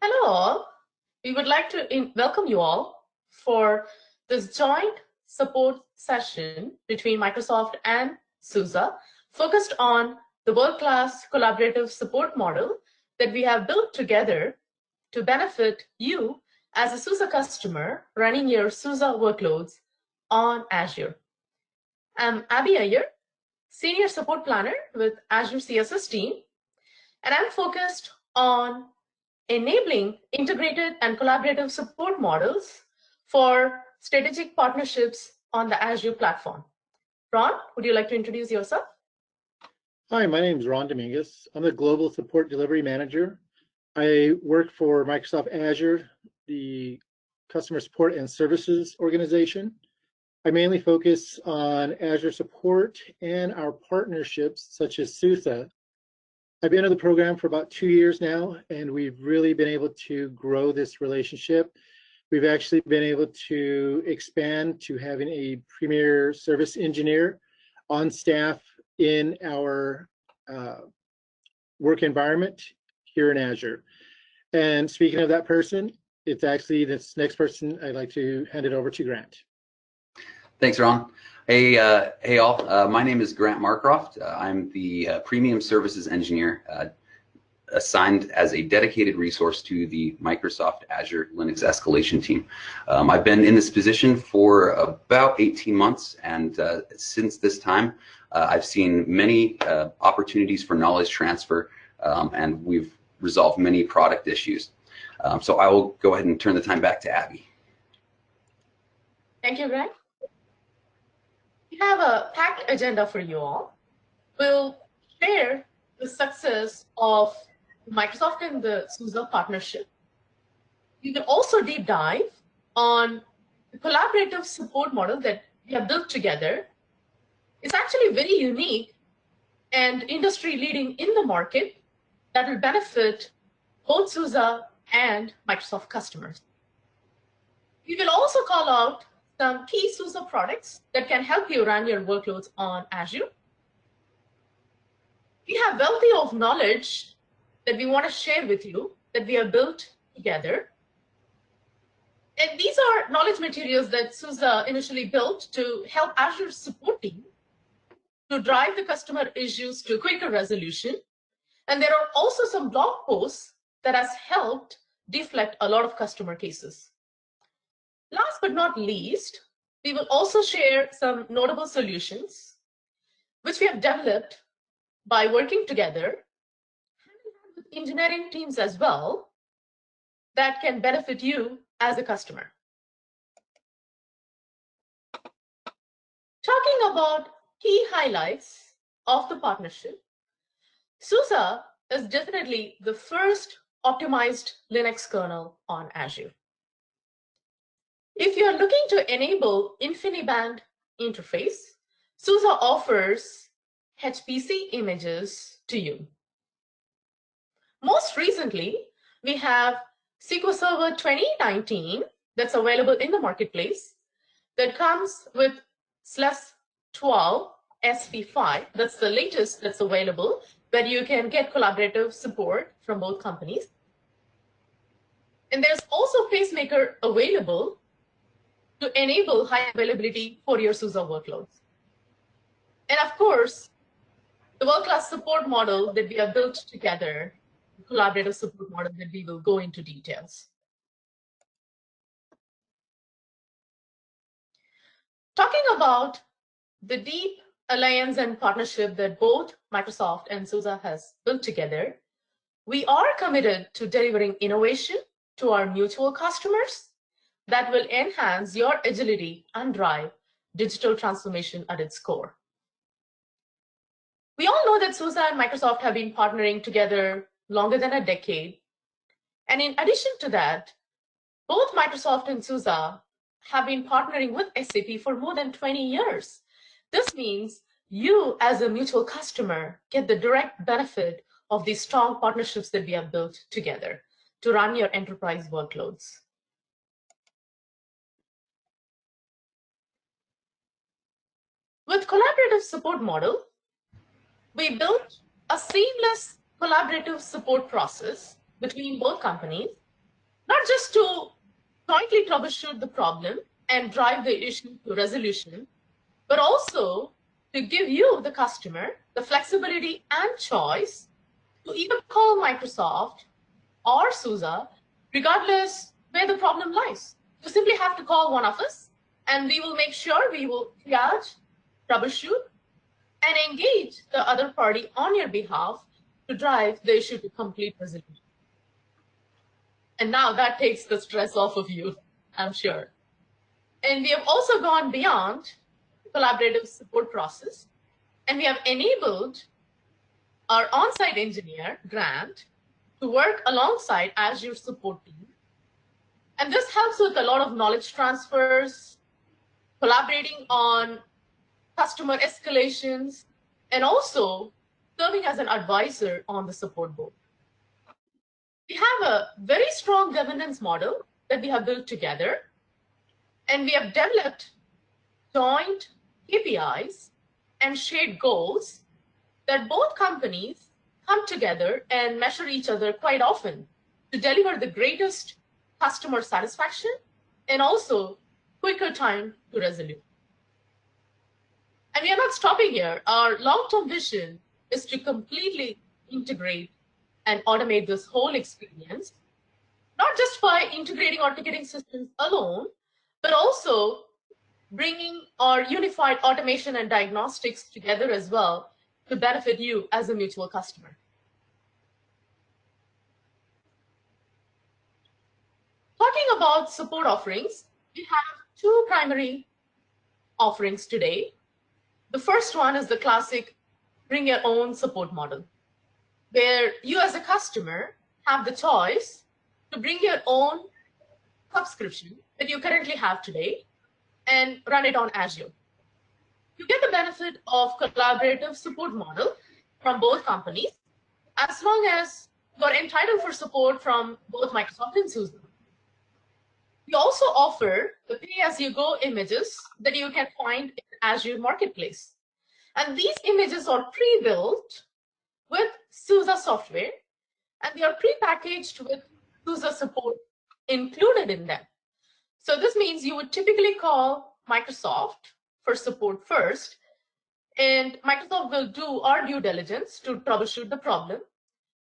Hello all. We would like to welcome you all for this joint support session between Microsoft and SUSE, focused on the world-class collaborative support model that we have built together to benefit you as a SUSE customer running your SUSE workloads on Azure. I'm Abby Ayer, Senior Support Planner with Azure CSS team, and I'm focused on enabling integrated and collaborative support models for strategic partnerships on the Azure platform. Ron, would you like to introduce yourself? Hi, my name is Ron Dominguez. I'm the Global Support Delivery Manager. I work for Microsoft Azure, the Customer Support and Services organization. I mainly focus on Azure support and our partnerships such as SUSE. I've been in the program for about 2 years now, and we've really been able to grow this relationship. We've actually been able to expand to having a premier service engineer on staff in our work environment here in Azure. And speaking of that person, it's actually this next person. I'd like to hand it over to Grant. Thanks, Ron. Hey all. My name is Grant Marcroft. I'm the Premium Services Engineer assigned as a dedicated resource to the Microsoft Azure Linux escalation team. I've been in this position for about 18 months, and since this time, I've seen many opportunities for knowledge transfer, and we've resolved many product issues. So I will go ahead and turn the time back to Abby. Thank you, Grant. We have a packed agenda for you all. We'll share the success of Microsoft and the SUSE partnership. We will also deep dive on the collaborative support model that we have built together. It's actually very unique and industry leading in the market that will benefit both SUSE and Microsoft customers. We will also call out some key SUSE products that can help you run your workloads on Azure. We have wealthy of knowledge that we want to share with you that we have built together. And these are knowledge materials that SUSE initially built to help Azure support team to drive the customer issues to quicker resolution. And there are also some blog posts that has helped deflect a lot of customer cases. Last but not least, we will also share some notable solutions which we have developed by working together with engineering teams as well that can benefit you as a customer. Talking about key highlights of the partnership, SUSE is definitely the first optimized Linux kernel on Azure. If you are looking to enable InfiniBand interface, SUSE offers HPC images to you. Most recently, we have SQL Server 2019 that's available in the marketplace that comes with /12 SP5. That's the latest that's available, where you can get collaborative support from both companies. And there's also Pacemaker available to enable high availability for your SUSE workloads. And of course, the world-class support model that we have built together, the collaborative support model that we will go into details. Talking about the deep alliance and partnership that both Microsoft and SUSE has built together, we are committed to delivering innovation to our mutual customers that will enhance your agility and drive digital transformation at its core. We all know that SUSE and Microsoft have been partnering together longer than a decade. And in addition to that, both Microsoft and SUSE have been partnering with SAP for more than 20 years. This means you as a mutual customer get the direct benefit of these strong partnerships that we have built together to run your enterprise workloads. With collaborative support model, we built a seamless collaborative support process between both companies not just to jointly troubleshoot the problem and drive the issue to resolution, but also to give you, the customer, the flexibility and choice to either call Microsoft or SUSE, regardless where the problem lies. You simply have to call one of us, and we will make sure we will triage, troubleshoot, and engage the other party on your behalf to drive the issue to complete resolution. And now that takes the stress off of you, I'm sure. And we have also gone beyond the collaborative support process, and we have enabled our on-site engineer, Grant, to work alongside Azure support team. And this helps with a lot of knowledge transfers, collaborating on customer escalations, and also serving as an advisor on the support board. We have a very strong governance model that we have built together, and we have developed joint KPIs and shared goals that both companies come together and measure each other quite often to deliver the greatest customer satisfaction and also quicker time to resolution. And we are not stopping here. Our long-term vision is to completely integrate and automate this whole experience, not just by integrating our ticketing systems alone, but also bringing our unified automation and diagnostics together as well to benefit you as a mutual customer. Talking about support offerings, we have two primary offerings today. The first one is the classic bring your own support model, where you as a customer have the choice to bring your own subscription that you currently have today and run it on Azure. You get the benefit of collaborative support model from both companies, as long as you're entitled for support from both Microsoft and SUSE. We also offer the pay-as-you-go images that you can find in Azure Marketplace. And these images are pre-built with SUSE software, and they are pre-packaged with SUSE support included in them. So this means you would typically call Microsoft for support first, and Microsoft will do our due diligence to troubleshoot the problem,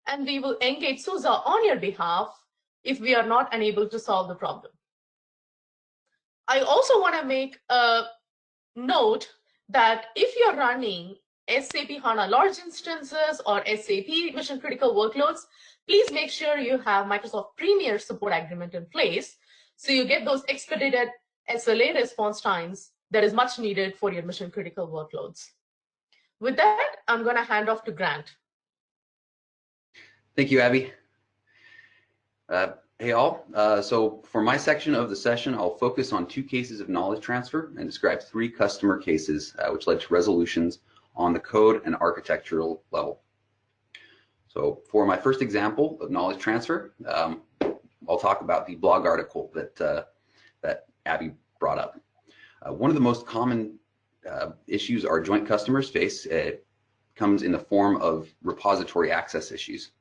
and we will engage SUSE on your behalf if we are not unable to solve the problem. I also want to make a note that if you're running SAP HANA large instances or SAP mission critical workloads, please make sure you have Microsoft Premier support agreement in place so you get those expedited SLA response times that is much needed for your mission critical workloads. With that, I'm going to hand off to Grant. Thank you, Abby. Hey all, so for my section of the session, I'll focus on two cases of knowledge transfer and describe three customer cases which led to resolutions on the code and architectural level. So for my first example of knowledge transfer, I'll talk about the blog article that Abby brought up. One of the most common issues our joint customers face comes in the form of repository access issues.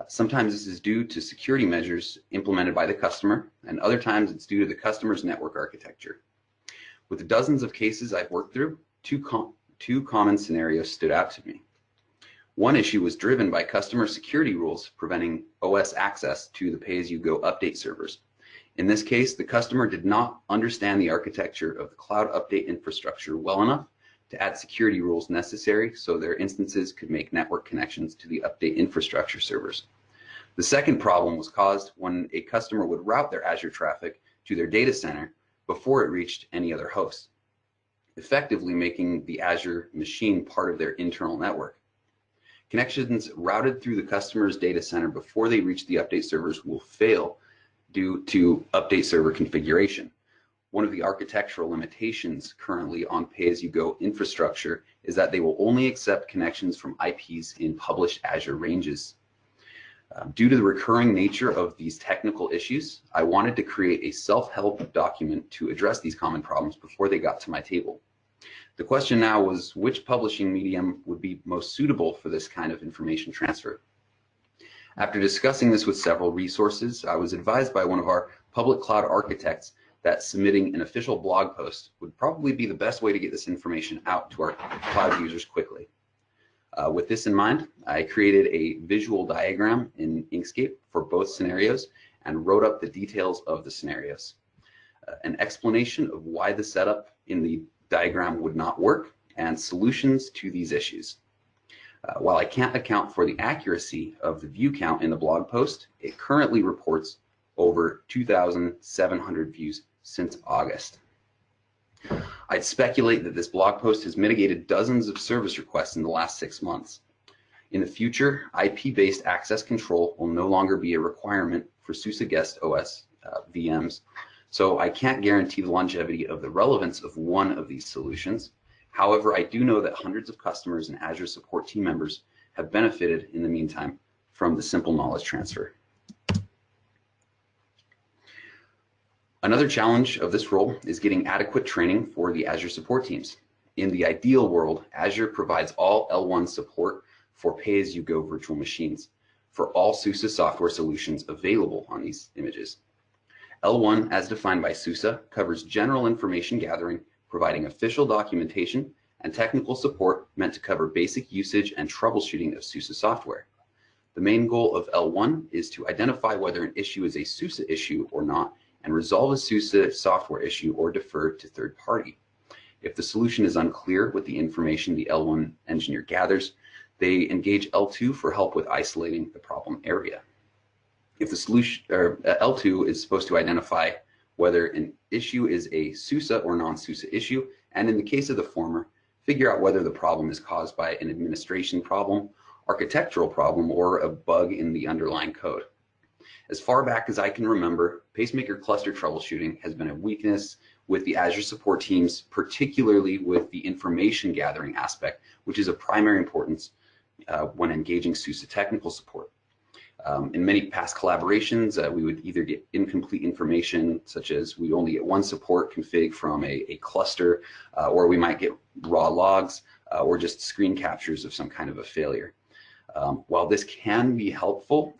Sometimes this is due to security measures implemented by the customer, and other times it's due to the customer's network architecture. With the dozens of cases I've worked through, two common scenarios stood out to me. One issue was driven by customer security rules preventing OS access to the pay-as-you-go update servers. In this case, the customer did not understand the architecture of the cloud update infrastructure well enough to add security rules necessary so their instances could make network connections to the update infrastructure servers. The second problem was caused when a customer would route their Azure traffic to their data center before it reached any other host, effectively making the Azure machine part of their internal network. Connections routed through the customer's data center before they reach the update servers will fail due to update server configuration. One of the architectural limitations currently on pay-as-you-go infrastructure is that they will only accept connections from IPs in published Azure ranges. Due to the recurring nature of these technical issues, I wanted to create a self-help document to address these common problems before they got to my table. The question now was which publishing medium would be most suitable for this kind of information transfer. After discussing this with several resources, I was advised by one of our public cloud architects that submitting an official blog post would probably be the best way to get this information out to our cloud users quickly. With this in mind, I created a visual diagram in Inkscape for both scenarios and wrote up the details of the scenarios. An explanation of why the setup in the diagram would not work and solutions to these issues. While I can't account for the accuracy of the view count in the blog post, it currently reports over 2,700 views since August. I'd speculate that this blog post has mitigated dozens of service requests in the last 6 months. In the future, IP-based access control will no longer be a requirement for SUSE guest OS VMs, so I can't guarantee the longevity of the relevance of one of these solutions. However, I do know that hundreds of customers and Azure support team members have benefited in the meantime from the simple knowledge transfer. Another challenge of this role is getting adequate training for the Azure support teams. In the ideal world, Azure provides all L1 support for pay-as-you-go virtual machines for all SUSE software solutions available on these images. L1, as defined by SUSE, covers general information gathering, providing official documentation and technical support meant to cover basic usage and troubleshooting of SUSE software. The main goal of L1 is to identify whether an issue is a SUSE issue or not and resolve a SUSE software issue or defer to third party. If the solution is unclear with the information the L1 engineer gathers, they engage L2 for help with isolating the problem area. If the solution, L2 is supposed to identify whether an issue is a SUSE or non-SUSE issue, and in the case of the former, figure out whether the problem is caused by an administration problem, architectural problem, or a bug in the underlying code. As far back as I can remember, pacemaker cluster troubleshooting has been a weakness with the Azure support teams, particularly with the information gathering aspect, which is of primary importance when engaging SUSE technical support. In many past collaborations, we would either get incomplete information, such as we only get one support config from a cluster, or we might get raw logs, or just screen captures of some kind of a failure. While this can be helpful,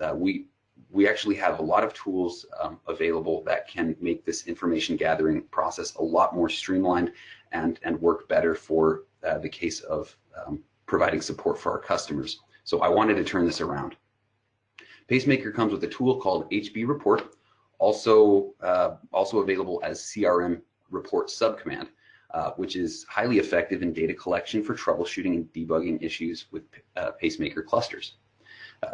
we actually have a lot of tools available that can make this information gathering process a lot more streamlined and work better for the case of providing support for our customers. So I wanted to turn this around. Pacemaker comes with a tool called HB Report, also available as CRM Report subcommand, which is highly effective in data collection for troubleshooting and debugging issues with pacemaker clusters.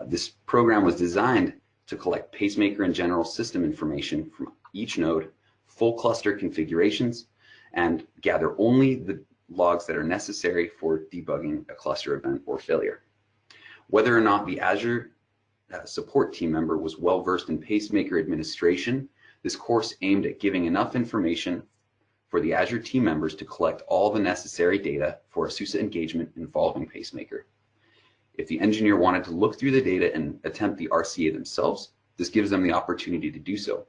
This program was designed to collect pacemaker and general system information from each node, full cluster configurations, and gather only the logs that are necessary for debugging a cluster event or failure. Whether or not the Azure support team member was well versed in pacemaker administration, this course aimed at giving enough information for the Azure team members to collect all the necessary data for a SUSE engagement involving pacemaker. If the engineer wanted to look through the data and attempt the RCA themselves, this gives them the opportunity to do so.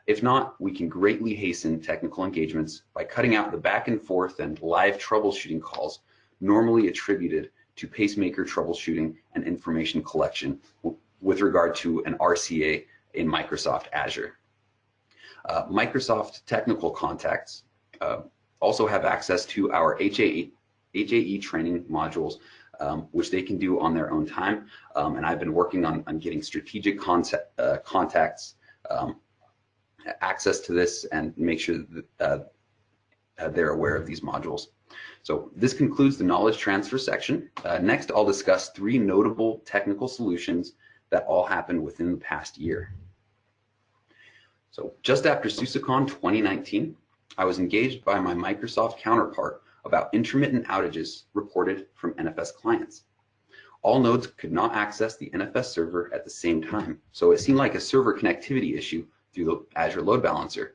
If not, we can greatly hasten technical engagements by cutting out the back and forth and live troubleshooting calls normally attributed to pacemaker troubleshooting and information collection with regard to an RCA in Microsoft Azure. Microsoft technical contacts also have access to our HAE training modules, which they can do on their own time. And I've been working on getting strategic contacts access to this and make sure that they're aware of these modules. So this concludes the knowledge transfer section. Next, I'll discuss 3 notable technical solutions that all happened within the past year. So just after SUSECON 2019, I was engaged by my Microsoft counterpart about intermittent outages reported from NFS clients. All nodes could not access the NFS server at the same time, so it seemed like a server connectivity issue through the Azure load balancer.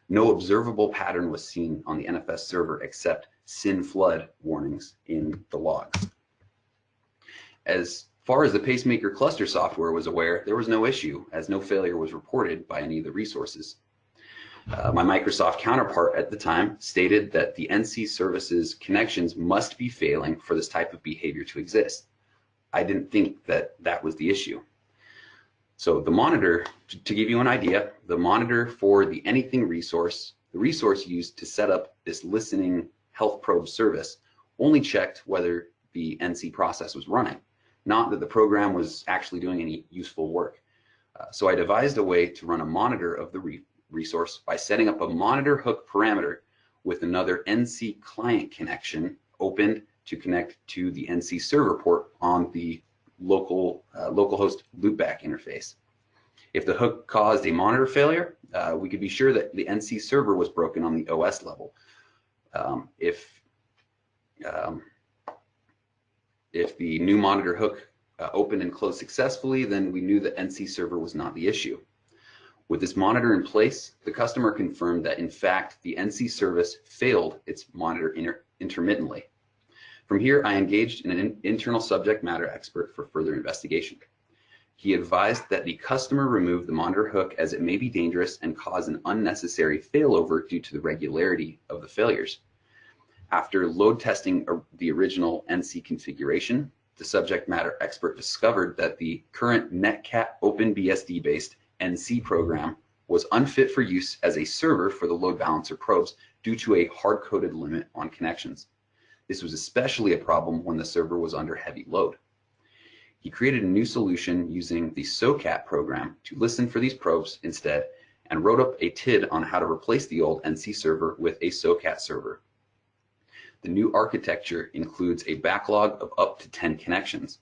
No observable pattern was seen on the NFS server except SYN flood warnings in the logs. As far as the pacemaker cluster software was aware, there was no issue, as no failure was reported by any of the resources. My Microsoft counterpart at the time stated that the NC services connections must be failing for this type of behavior to exist. I didn't think that that was the issue. So the monitor, to give you an idea, the monitor for the anything resource, the resource used to set up this listening health probe service, only checked whether the NC process was running, not that the program was actually doing any useful work. So I devised a way to run a monitor of the resource by setting up a monitor hook parameter with another NC client connection opened to connect to the NC server port on the localhost loopback interface. If the hook caused a monitor failure, we could be sure that the NC server was broken on the OS level. If the new monitor hook opened and closed successfully, then we knew that NC server was not the issue. With this monitor in place, the customer confirmed that in fact the NC service failed its monitor intermittently. From here, I engaged an internal subject matter expert for further investigation. He advised that the customer remove the monitor hook as it may be dangerous and cause an unnecessary failover due to the regularity of the failures. After load testing the original NC configuration, the subject matter expert discovered that the current netcat OpenBSD based NC program was unfit for use as a server for the load balancer probes due to a hard-coded limit on connections. This was especially a problem when the server was under heavy load. He created a new solution using the SOCAT program to listen for these probes instead and wrote up a TID on how to replace the old NC server with a SOCAT server. The new architecture includes a backlog of up to 10 connections.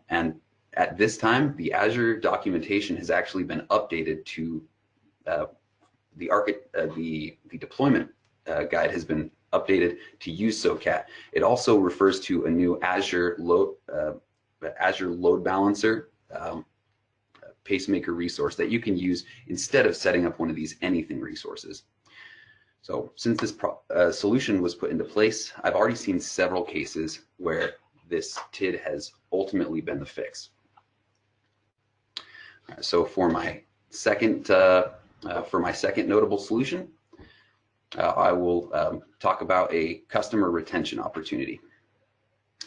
And at this time, the Azure documentation has actually been updated to the deployment guide has been updated to use SOCAT. It also refers to a new Azure load balancer pacemaker resource that you can use instead of setting up one of these anything resources. So since this solution was put into place, I've already seen several cases where this TID has ultimately been the fix. So for my second notable solution, I will talk about a customer retention opportunity.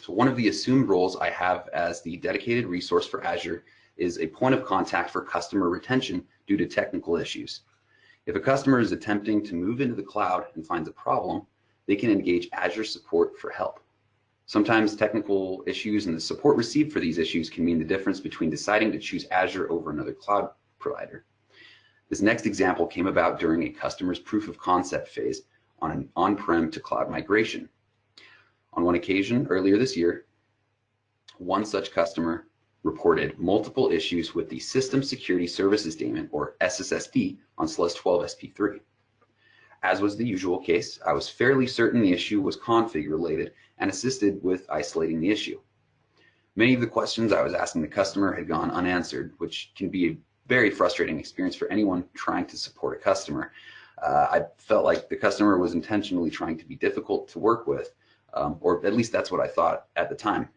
So one of the assumed roles I have as the dedicated resource for Azure is a point of contact for customer retention due to technical issues. If a customer is attempting to move into the cloud and finds a problem, they can engage Azure support for help. Sometimes technical issues and the support received for these issues can mean the difference between deciding to choose Azure over another cloud provider. This next example came about during a customer's proof of concept phase on an on-prem to cloud migration. On one occasion earlier this year, one such customer reported multiple issues with the System Security Services Daemon, or SSSD, on SLUS 12 SP3. As was the usual case, I was fairly certain the issue was config related and assisted with isolating the issue. Many of the questions I was asking the customer had gone unanswered, which can be a very frustrating experience for anyone trying to support a customer. I felt like the customer was intentionally trying to be difficult to work with, or at least that's what I thought at the time.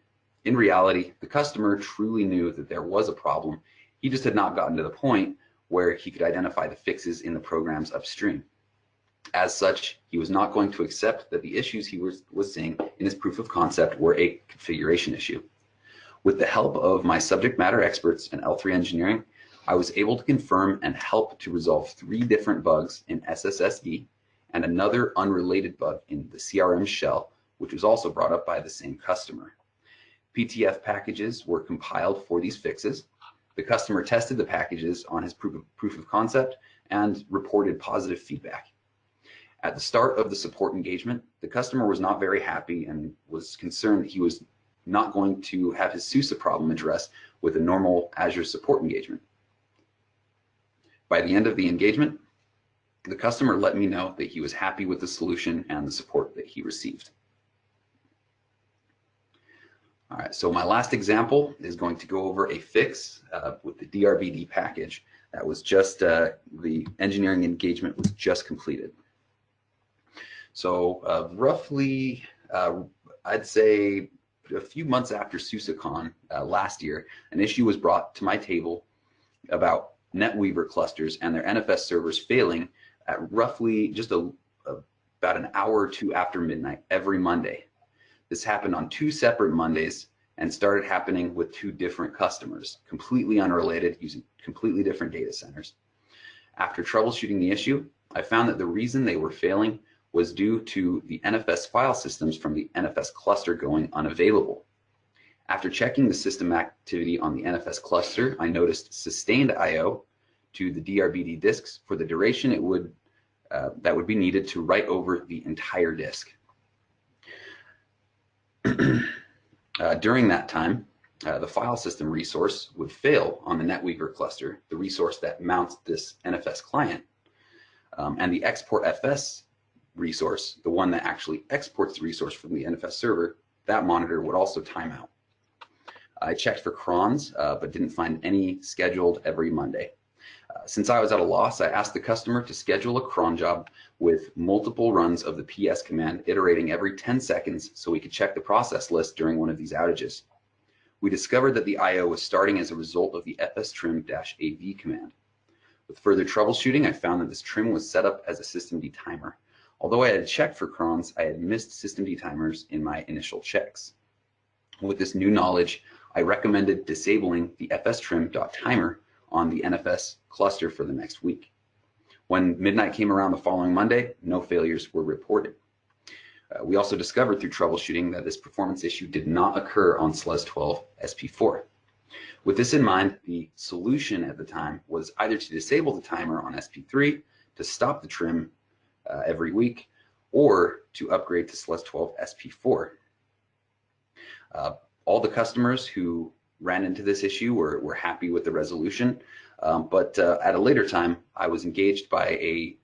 In reality, the customer truly knew that there was a problem. He just had not gotten to the point where he could identify the fixes in the programs upstream. As such, he was not going to accept that the issues he was seeing in his proof of concept were a configuration issue. With the help of my subject matter experts in L3 engineering, I was able to confirm and help to resolve 3 different bugs in SSSD and another unrelated bug in the CRM shell, which was also brought up by the same customer. PTF packages were compiled for these fixes. The customer tested the packages on his proof of concept and reported positive feedback. At the start of the support engagement, the customer was not very happy and was concerned that he was not going to have his SUSE problem addressed with a normal Azure support engagement. By the end of the engagement, the customer let me know that he was happy with the solution and the support that he received. All right, so my last example is going to go over a fix with the DRBD package that was just, the engineering engagement was just completed. So roughly, I'd say a few months after SUSECON last year, an issue was brought to my table about NetWeaver clusters and their NFS servers failing at roughly just about an hour or two after midnight every Monday. This happened on 2 separate Mondays, and started happening with 2 different customers, completely unrelated, using completely different data centers. After troubleshooting the issue, I found that the reason they were failing was due to the NFS file systems from the NFS cluster going unavailable. After checking the system activity on the NFS cluster, I noticed sustained I/O to the DRBD disks for the duration that would be needed to write over the entire disk. During that time, the file system resource would fail on the NetWeaver cluster, the resource that mounts this NFS client, and the export FS resource, the one that actually exports the resource from the NFS server, that monitor would also time out. I checked for crons, but didn't find any scheduled every Monday. Since I was at a loss, I asked the customer to schedule a cron job with multiple runs of the PS command, iterating every 10 seconds so we could check the process list during one of these outages. We discovered that the I/O was starting as a result of the fstrim-av command. With further troubleshooting, I found that this trim was set up as a systemd timer. Although I had checked for crons, I had missed systemd timers in my initial checks. With this new knowledge, I recommended disabling the fstrim.timer on the NFS cluster for the next week. When midnight came around the following Monday, no failures were reported. We also discovered through troubleshooting that this performance issue did not occur on SLUS-12 SP4. With this in mind, the solution at the time was either to disable the timer on SP3 to stop the trim every week, or to upgrade to SLUS-12 SP4. All the customers who ran into this issue were happy with the resolution, but at a later time, I was engaged by a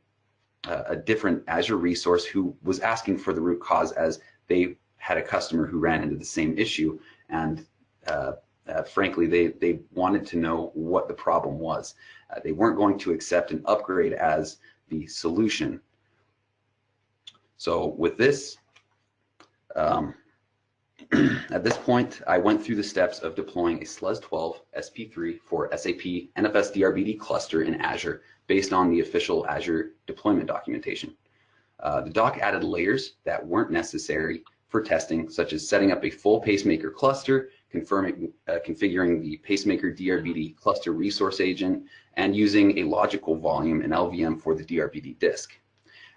different Azure resource who was asking for the root cause, as they had a customer who ran into the same issue, and frankly, they wanted to know what the problem was. They weren't going to accept an upgrade as the solution. So with this, at this point, I went through the steps of deploying a SLUS-12 SP3 for SAP NFS DRBD cluster in Azure based on the official Azure deployment documentation. The doc added layers that weren't necessary for testing, such as setting up a full pacemaker cluster, configuring the pacemaker DRBD cluster resource agent, and using a logical volume and LVM for the DRBD disk.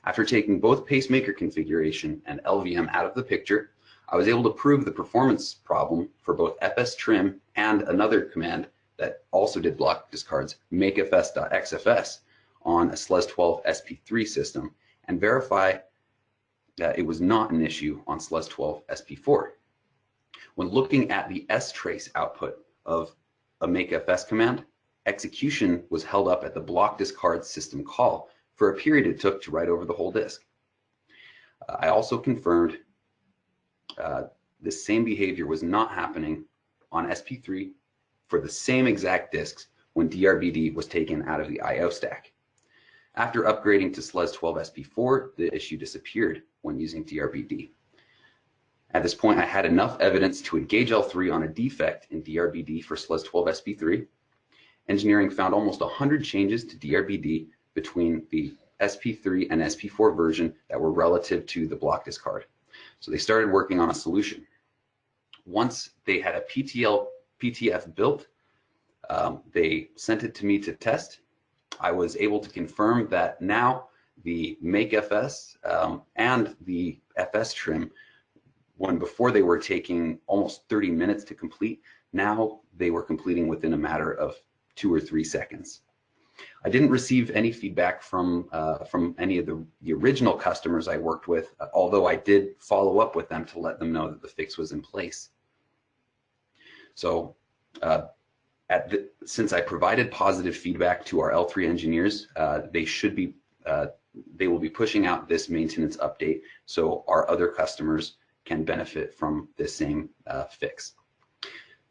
After taking both pacemaker configuration and LVM out of the picture, I was able to prove the performance problem for both fstrim and another command that also did block discards, makefs.xfs, on a SLUS-12 SP3 system, and verify that it was not an issue on SLUS-12 SP4. When looking at the strace output of a makefs command, execution was held up at the block discard system call for a period it took to write over the whole disk. I also confirmed the same behavior was not happening on SP3 for the same exact disks when DRBD was taken out of the I/O stack. After upgrading to SLUS-12 SP4, the issue disappeared when using DRBD. At this point, I had enough evidence to engage L3 on a defect in DRBD for SLUS-12 SP3. Engineering found almost 100 changes to DRBD between the SP3 and SP4 version that were relative to the block discard. So they started working on a solution. Once they had a PTF built, they sent it to me to test. I was able to confirm that now the makefs and the FS trim, when before they were taking almost 30 minutes to complete, now they were completing within a matter of 2 or 3 seconds. I didn't receive any feedback from any of the original customers I worked with, although I did follow up with them to let them know that the fix was in place. So since I provided positive feedback to our L3 engineers, they will be pushing out this maintenance update so our other customers can benefit from this same fix.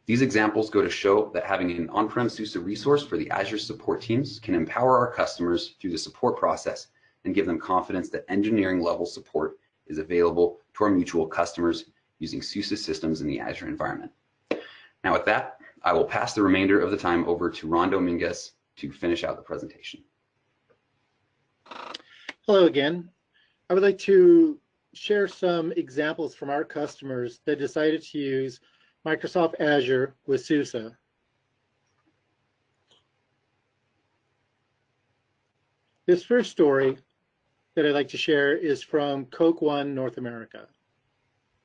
These examples go to show that having an on-prem SUSE resource for the Azure support teams can empower our customers through the support process and give them confidence that engineering level support is available to our mutual customers using SUSE systems in the Azure environment. Now with that, I will pass the remainder of the time over to Ron Dominguez to finish out the presentation. Hello again. I would like to share some examples from our customers that decided to use Microsoft Azure with SUSE. This first story that I'd like to share is from Coke One North America.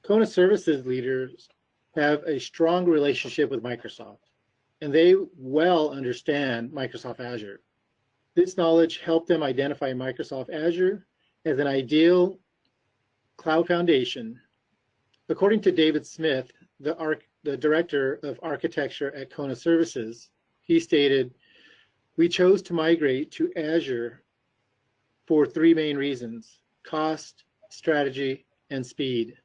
CONA services leaders have a strong relationship with Microsoft, and they well understand Microsoft Azure. This knowledge helped them identify Microsoft Azure as an ideal cloud foundation. According to David Smith, the director of architecture at CONA Services, he stated, "We chose to migrate to Azure for three main reasons: cost, strategy, and speed.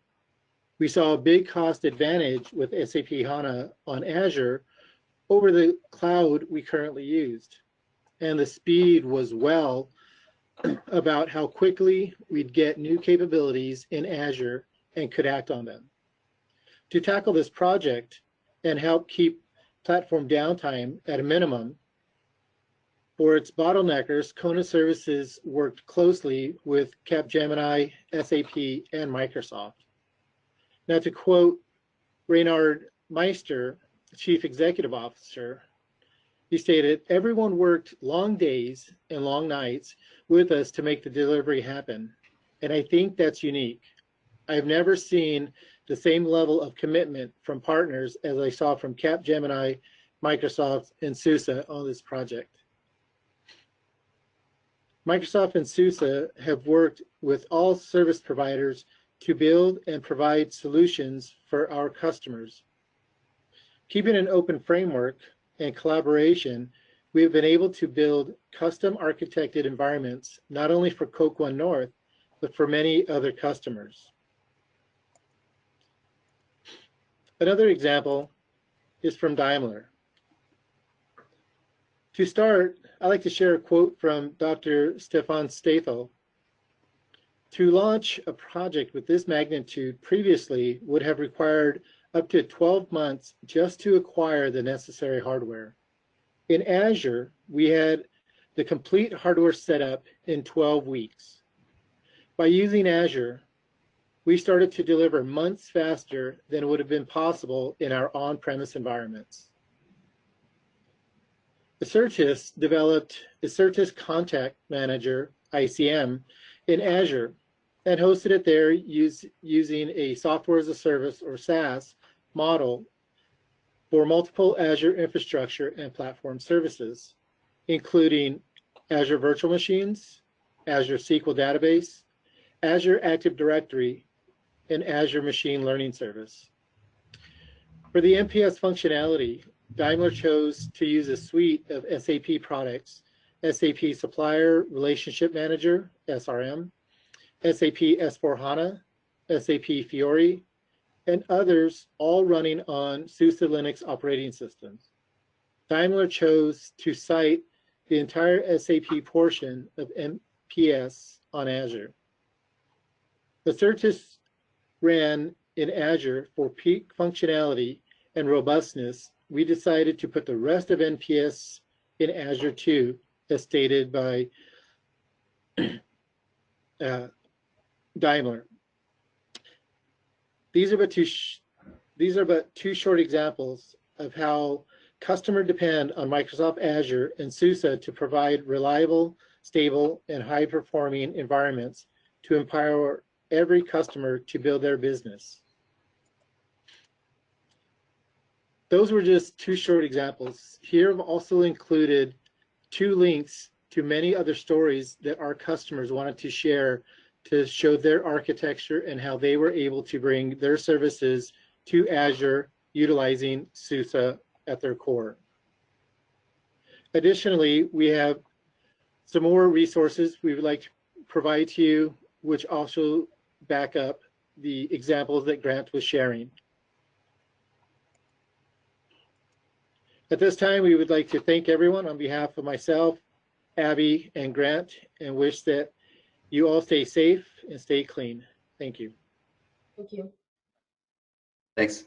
We saw a big cost advantage with SAP HANA on Azure over the cloud we currently used. And the speed was well about how quickly we'd get new capabilities in Azure and could act on them. To tackle this project and help keep platform downtime at a minimum, for its bottleneckers, CONA Services worked closely with Capgemini, SAP, and Microsoft." Now, to quote Reynard Meister, Chief Executive Officer, he stated, "Everyone worked long days and long nights with us to make the delivery happen, and I think that's unique. I've never seen the same level of commitment from partners as I saw from Capgemini, Microsoft, and SUSE on this project." Microsoft and SUSE have worked with all service providers to build and provide solutions for our customers. Keeping an open framework and collaboration, we have been able to build custom architected environments, not only for Coke One North, but for many other customers. Another example is from Daimler. To start, I'd like to share a quote from Dr. Stefan Stathel. "To launch a project with this magnitude previously would have required up to 12 months just to acquire the necessary hardware. In Azure, we had the complete hardware set up in 12 weeks. By using Azure, we started to deliver months faster than would have been possible in our on-premise environments." Certus developed Certus Contact Manager, ICM, in Azure and hosted it there using a software as a service or SaaS model for multiple Azure infrastructure and platform services, including Azure Virtual Machines, Azure SQL Database, Azure Active Directory, and Azure Machine Learning Service. For the MPS functionality, Daimler chose to use a suite of SAP products: SAP Supplier Relationship Manager, SRM, SAP S/4HANA, SAP Fiori, and others, all running on SUSE Linux operating systems. Daimler chose to cite the entire SAP portion of MPS on Azure. The Certus ran in Azure for peak functionality and robustness. We decided to put the rest of NPS in Azure too, as stated by Daimler. These are but two short examples of how customers depend on Microsoft Azure and SUSE to provide reliable, stable, and high-performing environments to empower every customer to build their business. Those were just two short examples. Here I've also included 2 links to many other stories that our customers wanted to share to show their architecture and how they were able to bring their services to Azure utilizing SUSE at their core. Additionally, we have some more resources we would like to provide to you, which also back up the examples that Grant was sharing. At this time, we would like to thank everyone on behalf of myself, Abby, and Grant, and wish that you all stay safe and stay clean. Thank you. Thank you. Thanks.